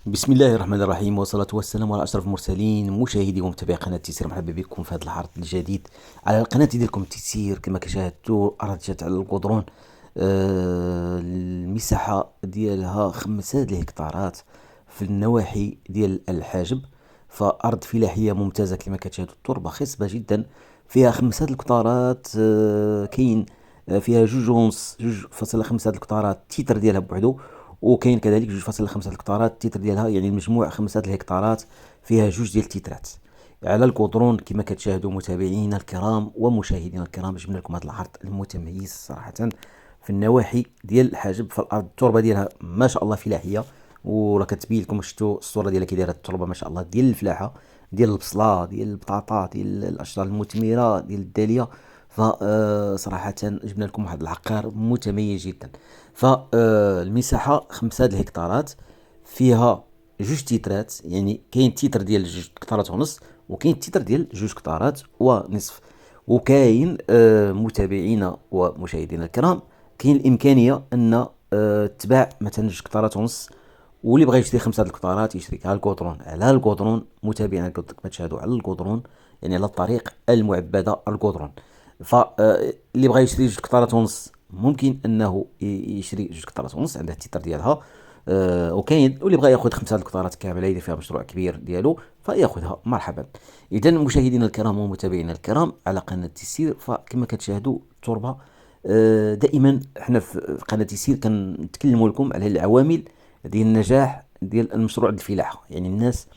بسم الله الرحمن الرحيم، والصلاة والسلام على أشرف المرسلين. مشاهدي ومتابعي قناة تيسير، مرحبا بكم في هذا العرض الجديد على القناة ديالكم تيسير. كما كشاهدتوا أرض جات على القدرون، المساحة ديالها 5 الهكتارات في النواحي ديال الحاجب. فأرض فلاحية ممتازة كما كتشاهدوا، التربة خصبة جدا، فيها 5 الهكتارات. كاين فيها 2.5 الهكتارات التيتر ديالها بوحدو، وكاين كذلك 2.5 الهكتارات التيتر ديالها، يعني المجموع 5 الهكتارات فيها 2 ديال التيترات على القطرون. كما كتشاهدوا متابعينا الكرام ومشاهدينا الكرام، جبنا لكم هذا العرض المتميز صراحة في النواحي ديال الحاجب. فالارض التربه ديالها ما شاء الله فلاحيه، وراه كتبين لكم، شفتوا الصوره ديالها كي دايره التربه ما شاء الله، ديال الفلاحه، ديال البصله، ديال البطاطا، ديال الاشجار المثمره، ديال الداليه. فصراحة جبنا لكم واحد العقار متميز جدا. فالمساحة 5 الهكتارات، فيها 2 تيترات، يعني كاين تيتر ديال 2 كتارات ونص، وكاين تيتر ديال 2 كتارات ونصف. وكاين متابعينا ومشاهدينا الكرام، كاين الامكانيه ان تباع مثلا 2 كتارات ونص، واللي بغى يشري 5 الكتارات يشري على الكوطرون. على الكوطرون متابعينا كما تشاهدوا، على الكوطرون، يعني على الطريق المعبده الكوطرون. فاللي بغى يشري 2 كتارات ونص ممكن انه يشري 2 كتارات ونص، عندها التيتر ديالها. وكاين واللي بغى ياخذ 5 الكتارات كامله، يدير فيها مشروع كبير ديالو فياخذها مرحبا. اذا مشاهدينا الكرام ومتابعينا الكرام على قناه تيسير، فكما كتشاهدوا التربه، دائما احنا في قناه تيسير كنتكلموا لكم على العوامل ديال النجاح ديال المشروع الفلاحه. يعني الناس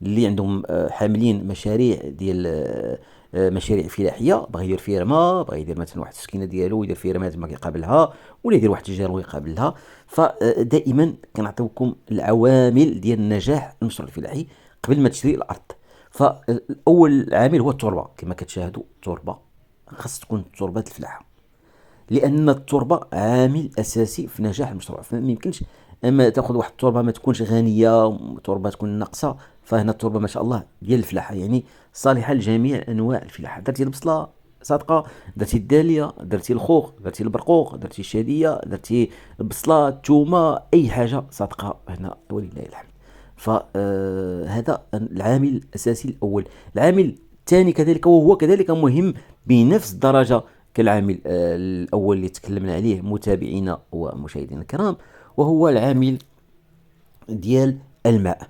اللي عندهم حاملين مشاريع ديال مشاريع فلاحيه، بغى يدير فيرما، بغى يدير مثلا واحد السكينه ديالو، يدير فيرما تما كيقابلها، ولا يدير واحد التجاره ويقابلها. فدائما كنعطيوكم العوامل ديال النجاح المشروع الفلاحي قبل ما تشري الارض. فاول عامل هو التربه. كما كتشاهدوا التربه خاص تكون تربه الفلاحه، لان التربه عامل اساسي في نجاح المشروع. فما يمكنش اما تاخذ واحد التربه ما تكونش غنيه، تربه تكون ناقصه. فهنا التربه ما شاء الله ديال الفلاحه، يعني صالحه لجميع انواع الفلاحه. درتي البصله صادقه، درتي الداليه، درتي الخوخ، درتي البرقوق، درتي الشاديه، درتي البصله، الثومه، اي حاجه صادقه هنا ولله الحمد. فهذا العامل الاساسي الاول. العامل الثاني كذلك، وهو كذلك مهم بنفس الدرجه كالعامل الأول اللي تكلمنا عليه متابعينا ومشاهدينا الكرام، وهو العامل ديال الماء.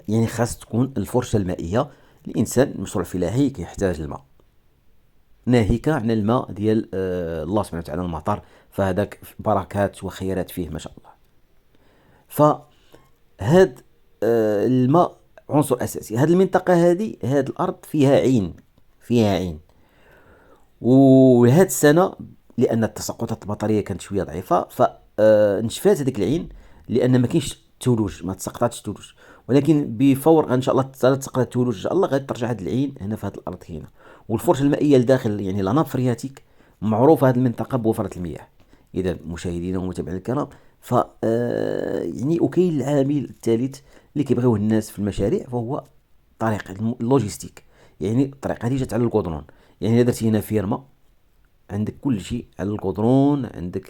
يعني خاص تكون الفرشة المائية. الإنسان المشروع الفلاحي كيحتاج الماء، ناهيك عن الماء ديال الله سبحانه وتعالى، المطر، فهذاك بركات وخيرات فيه ما شاء الله. فهاد الماء عنصر أساسي. هاد المنطقة هذه، هاد الأرض فيها عين، فيها عين. وهاد السنه لان التساقطات المطريه كانت شويه ضعيفه، فنشفات هذيك العين، لان ما كاينش الثلوج، ما تسقطاتش الثلوج. ولكن بفور ان شاء الله تسقط الثلوج ان شاء الله، غادي ترجع هاد العين هنا في هاد الارض هنا. والفرشه المائيه لداخل، يعني لاناب فرياتيك، معروفه هاد المنطقه بوفره المياه. اذا مشاهدينا ومتابعينا الكرام، ف يعني وكاين العامل الثالث اللي كيبغيوه الناس في المشاريع، فهو طريق اللوجيستيك. يعني الطريق هذه جات على القدرون، يعني الا درتي هنا فيرما عندك كل شيء على القدرون، عندك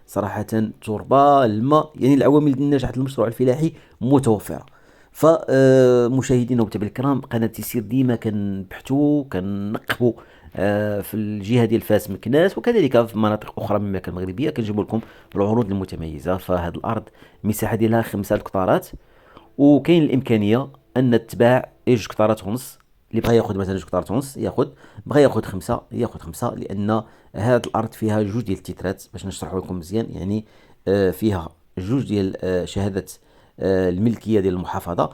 صراحة التربة، الماء، يعني العوامل النجاح المشروع الفلاحي متوفرة. فمشاهدينا ومتابعينا الكرام، قناة تيسير ديما كنبحثوا كنقبوا في الجهة ديال فاس مكناس، وكذلك في مناطق أخرى من المملكة المغربية كنجيبوا لكم العروض المتميزة. فهذه الأرض المساحة ديالها 5 الكتارات، وكاين الامكانيه ان تباع 2 كتارات ونص. اللي بغى ياخذ مثلا 2 كتارات ونص ياخذ، بغى ياخذ خمسه ياخذ خمسه، لان هاد الارض فيها 2 ديال التيترات باش نشرحوا لكم مزيان. يعني فيها 2 ديال شهاده الملكيه ديال المحافظه.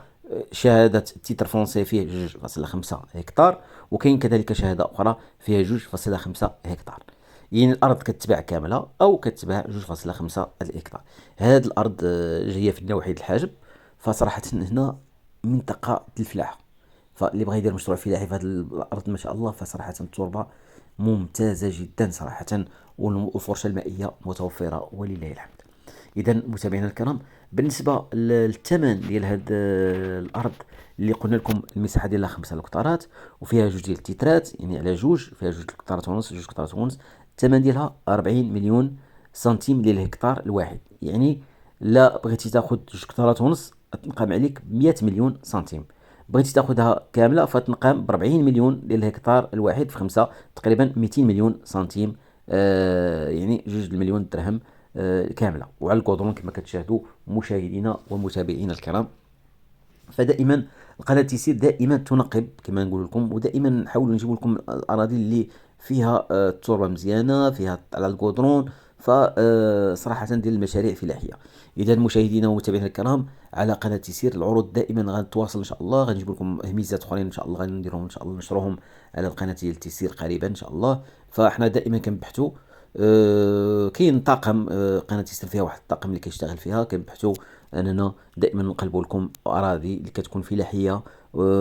شهاده التيتر فرونسي فيه 2.5 هكتار، وكاين كذلك شهاده اخرى فيها 2.5 هكتار. يعني الارض كتباع كامله او كتباع 2.5 الهكتار. هاد الارض جايه في النواحي ديال الحاجب. فصراحة هنا منطقة الفلاحة، فاللي بغى يدير مشروع فلاحي في هذه الأرض ما شاء الله، فصراحة التربة ممتازة جدا صراحة، والفرشة المائية متوفرة ولله الحمد. إذا متابعينا الكرام، بالنسبة للثمن ديال هاد الأرض اللي قلنا لكم المساحة ديالها 5 الكتارات، وفيها 2 ديال التيترات، يعني على فيها 2 كتارات ونص 2 كتارات ونص. الثمن ديالها 40 مليون سنتيم للهكتار الواحد. يعني لا بغيتي تاخذ 2 كتارات ونص تنقام عليك ب100 مليون سنتيم. بغيتي تاخذها كامله فتنقام ب40 مليون ديال الهكتار الواحد في 5، تقريبا 200 مليون سنتيم، يعني 2 مليون درهم كامله، وعلى الكودرون كما كتشاهدوا مشاهدينا ومتابعينا الكرام. فدائما القناه تيسير دائما تنقب كما نقول لكم، ودائما نحاولوا نجيب لكم الاراضي اللي فيها التربه مزيانه، فيها على الكودرون، فصراحه ديال المشاريع فلاحيه. اذا مشاهدينا ومتابعينا الكرام، على قناه تيسير العروض دائما غنتواصل ان شاء الله، غنجيب لكم ميزات اخرين ان شاء الله غنديرهم ان شاء الله نشروهم على القناه ديال تيسير قريبا ان شاء الله. فاحنا دائما كنبحثوا، كاين طاقم، قناه تيسير فيها واحد الطاقم اللي كيشتغل فيها، كنبحثوا اننا دائما نقلبوا لكم اراضي اللي كتكون فلاحيه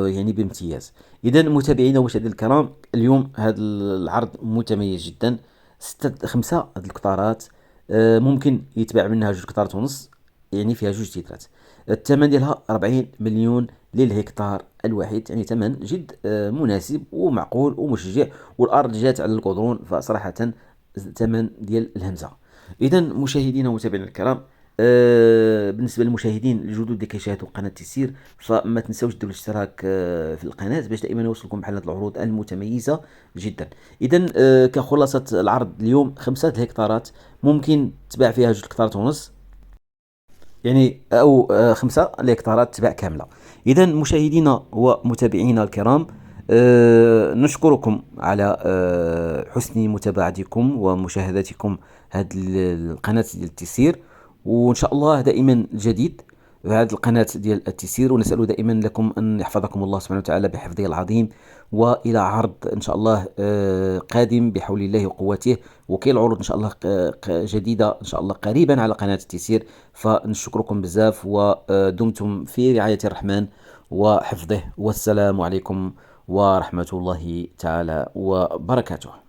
يعني بامتياز. اذا متابعينا ومشاهدينا الكرام، اليوم هذا العرض متميز جدا، 5 هاد القطارات، ممكن يتباع منها 2 قطارات ونص، يعني فيها 2 تيترات. الثمن ديالها 40 مليون للهكتار الواحد، يعني ثمن جد مناسب ومعقول ومشجع، والارض جات على الكودرون، فصراحه ثمن ديال الهمزه. اذا مشاهدينا ومتابعينا الكرام، بالنسبه للمشاهدين الجدد اللي كيشاهدوا قناه تيسير، فما تنساوش ديروا الاشتراك في القناه باش دائما يوصلكم بحال هاد العروض المتميزه جدا. اذا كخلاصه العرض اليوم، 5 الهكتارات ممكن تباع فيها 2 هكتارات ونص، يعني او 5 الهكتارات تباع كامله. اذا مشاهدينا ومتابعينا الكرام، نشكركم على حسن متابعتكم ومشاهدتكم هذه القناه ديال التيسير، وان شاء الله دائما جديد في هذه القناه ديال التيسير، ونسال دائما لكم ان يحفظكم الله سبحانه وتعالى بحفظه العظيم، والى عرض ان شاء الله قادم بحول الله وقوته. وكاين العروض ان شاء الله جديده ان شاء الله قريبا على قناه التيسير. فنشكركم بزاف، ودمتم في رعايه الرحمن وحفظه، والسلام عليكم ورحمه الله تعالى وبركاته.